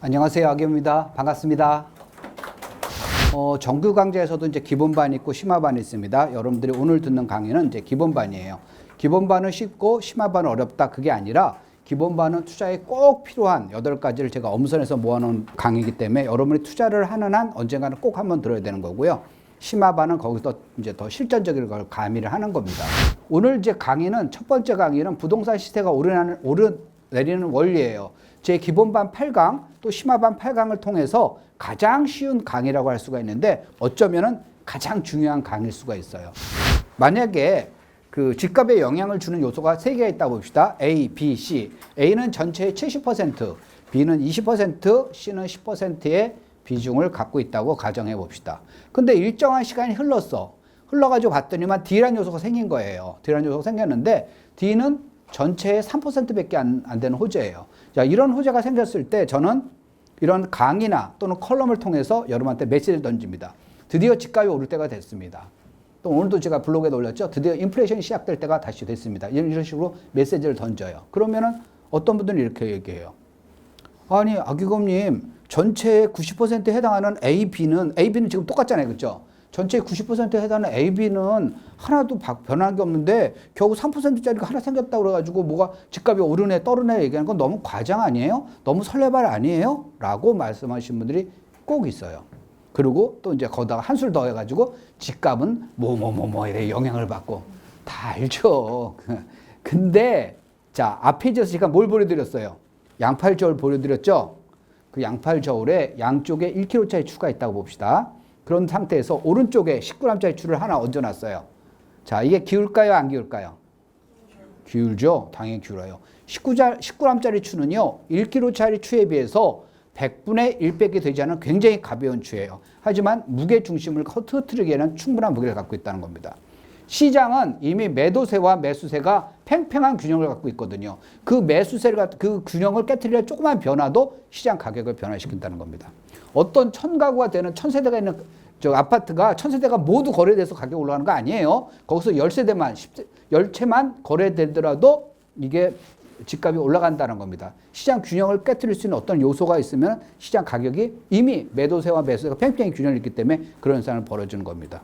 안녕하세요. 악영입니다. 반갑습니다. 정규 강좌에서도 이제 기본반이 있고 심화반이 있습니다. 여러분들이 오늘 듣는 강의는 이제 기본반이에요. 기본반은 쉽고 심화반은 어렵다. 그게 아니라 기본반은 투자에 꼭 필요한 8가지를 제가 엄선해서 모아놓은 강의이기 때문에 여러분이 투자를 하는 한 언젠가는 꼭 한번 들어야 되는 거고요. 심화반은 거기서 이제 더 실전적인 걸 가미를 하는 겁니다. 오늘 이제 강의는 첫 번째 강의는 부동산 시세가 오르내리는 원리예요. 제 기본반 8강 또 심화반 8강을 통해서 가장 쉬운 강의라고 할 수가 있는데 어쩌면은 가장 중요한 강의일 수가 있어요. 만약에 그 집값에 영향을 주는 요소가 3개가 있다 봅시다. A, B, C. A는 전체의 70%, B는 20%, C는 10%의 비중을 갖고 있다고 가정해 봅시다. 근데 일정한 시간이 흘러가지고 봤더니만 D라는 요소가 생긴 거예요. D라는 요소가 생겼는데 D는 전체의 3%밖에 안 되는 호재예요. 자, 이런 호재가 생겼을 때 저는 이런 강의나 또는 컬럼을 통해서 여러분한테 메시지를 던집니다. 드디어 집값이 오를 때가 됐습니다. 또 오늘도 제가 블로그에 올렸죠. 드디어 인플레이션이 시작될 때가 다시 됐습니다. 이런 식으로 메시지를 던져요. 그러면은 어떤 분들은 이렇게 얘기해요. 아니, 아기검님, 전체의 90%에 해당하는 AB는 지금 똑같잖아요. 그렇죠? 전체의 90%에 해당하는 AB는 하나도 변한 게 없는데 겨우 3%짜리가 하나 생겼다고 그래가지고 뭐가 집값이 오르네 떠르네 얘기하는 건 너무 과장 아니에요? 너무 설레발 아니에요? 라고 말씀하시는 분들이 꼭 있어요. 그리고 또 이제 거기다가 한술 더 해가지고 집값은 이래 영향을 받고 다 알죠. 근데 자, 앞에 이어서 제가 뭘 보여드렸어요? 양팔 저울 보여드렸죠? 그 양팔 저울에 양쪽에 1kg짜리 추가 있다고 봅시다. 그런 상태에서 오른쪽에 10g짜리 추를 하나 얹어놨어요. 자, 이게 기울까요? 안 기울까요? 기울죠? 당연히 기울어요. 10g짜리 추는요, 1kg짜리 추에 비해서 100분의 1밖에 되지 않은 굉장히 가벼운 추예요. 하지만 무게 중심을 흐트리기에는 충분한 무게를 갖고 있다는 겁니다. 시장은 이미 매도세와 매수세가 팽팽한 균형을 갖고 있거든요. 그 그 균형을 깨트리려 조그만 변화도 시장 가격을 변화시킨다는 겁니다. 어떤 1000가구가 되는 1000세대가 있는 저 아파트가 1000세대가 모두 거래돼서 가격이 올라가는 거 아니에요. 거기서 10채만 거래되더라도 이게 집값이 올라간다는 겁니다. 시장 균형을 깨트릴 수 있는 어떤 요소가 있으면 시장 가격이 이미 매도세와 매수세가 팽팽히 균형이 있기 때문에 그런 현상을 벌어지는 겁니다.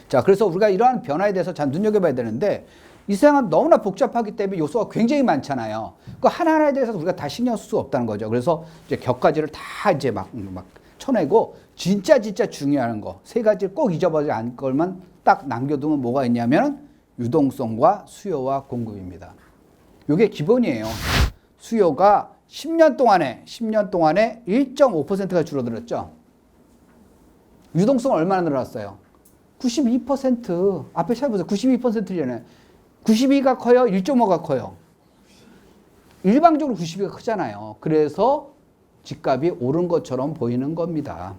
자, 그래서 우리가 이러한 변화에 대해서 잘 눈여겨봐야 되는데 이 세상은 너무나 복잡하기 때문에 요소가 굉장히 많잖아요. 그 하나하나에 대해서 우리가 다 신경 쓸 수 없다는 거죠. 그래서 이제 격가지를 다 이제 막 쳐내고 진짜 중요한 거 3가지 꼭 잊어버리지 않을 것만 딱 남겨두면 뭐가 있냐면 유동성과 수요와 공급입니다. 이게 기본이에요. 수요가 10년 동안에 1.5%가 줄어들었죠. 유동성 얼마나 늘어났어요? 92%. 앞에 찾아보세요. 92%잖아요. 92가 커요? 1.5가 커요? 일방적으로 92가 크잖아요. 그래서 집값이 오른 것처럼 보이는 겁니다.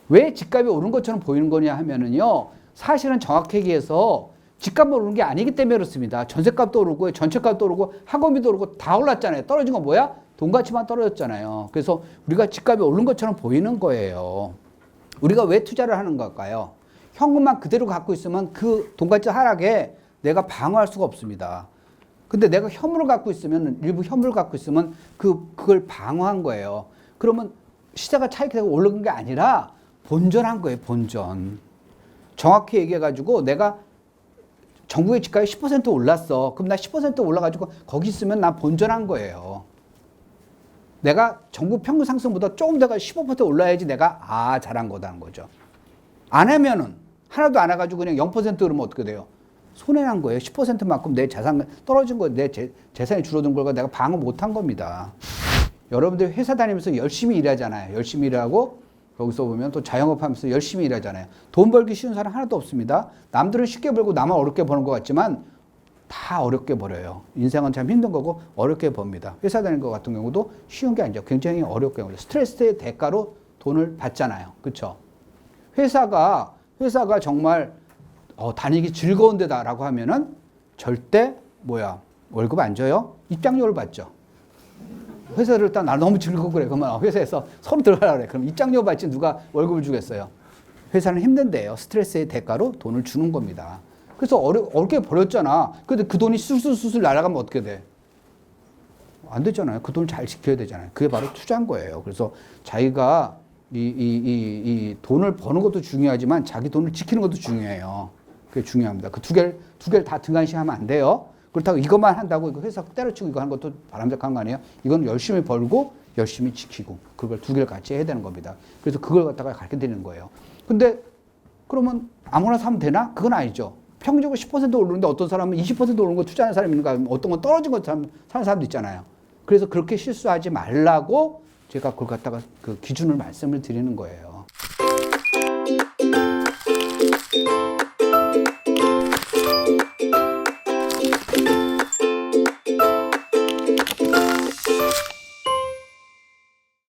왜 집값이 오른 것처럼 보이는 거냐 하면은요, 사실은 정확히 얘기해서 집값만 오른 게 아니기 때문에 그렇습니다. 전세값도 오르고 전체값도 오르고 학원비도 오르고 다 올랐잖아요. 떨어진 건 뭐야? 돈가치만 떨어졌잖아요. 그래서 우리가 집값이 오른 것처럼 보이는 거예요. 우리가 왜 투자를 하는 걸까요? 현금만 그대로 갖고 있으면 그 돈가치 하락에 내가 방어할 수가 없습니다. 근데 내가 일부 현물을 갖고 있으면 그걸 방어한 거예요. 그러면 시세가 차익이 되고 오른 게 아니라 본전한 거예요, 본전. 정확히 얘기해가지고 내가 전국의 집값이 10% 올랐어. 그럼 나 10% 올라가지고 거기 있으면 나 본전한 거예요. 내가 전국 평균 상승보다 조금 더 15% 올라야지 내가 잘한 거다는 거죠. 안 하면은 하나도 안 해가지고 그냥 0% 그러면 어떻게 돼요? 손해난 거예요. 10%만큼 내 자산 떨어진 거, 내 재산이 줄어든 걸 내가 방어 못한 겁니다. 여러분들 회사 다니면서 열심히 일하잖아요. 열심히 일하고 여기서 보면 또 자영업 하면서 열심히 일하잖아요. 돈 벌기 쉬운 사람 하나도 없습니다. 남들은 쉽게 벌고 나만 어렵게 버는 것 같지만 다 어렵게 벌어요. 인생은 참 힘든 거고 어렵게 법니다. 회사 다니는 것 같은 경우도 쉬운 게 아니죠. 굉장히 어렵게 벌어요. 스트레스의 대가로 돈을 받잖아요. 그렇죠? 회사가 정말 다니기 즐거운 데다라고 하면은 절대 월급 안 줘요? 입장료를 받죠. 회사를 일단 나 너무 즐겁고 그래. 그러면 회사에서 서로 들어가라 그래. 그럼 입장료 받지 누가 월급을 주겠어요? 회사는 힘든데요. 스트레스의 대가로 돈을 주는 겁니다. 그래서 어렵게 벌었잖아. 근데 그 돈이 술술 날아가면 어떻게 돼? 안 되잖아요. 그 돈을 잘 지켜야 되잖아요. 그게 바로 투자인 거예요. 그래서 자기가 이 돈을 버는 것도 중요하지만 자기 돈을 지키는 것도 중요해요. 그게 중요합니다. 그 두 개를 다 등한시하면 안 돼요. 그렇다고 이것만 한다고 이거 회사 때려치고 이거 하는 것도 바람직한 거 아니에요? 이건 열심히 벌고 열심히 지키고 그걸 두 개를 같이 해야 되는 겁니다. 그래서 그걸 갖다가 가르쳐 드리는 거예요. 근데 그러면 아무나 사면 되나? 그건 아니죠. 평균적으로 10% 오르는데 어떤 사람은 20% 오르는 거 투자하는 사람이 있는가 하면 어떤 건 떨어진 거 사는 사람도 있잖아요. 그래서 그렇게 실수하지 말라고 제가 그걸 갖다가 그 기준을 말씀을 드리는 거예요.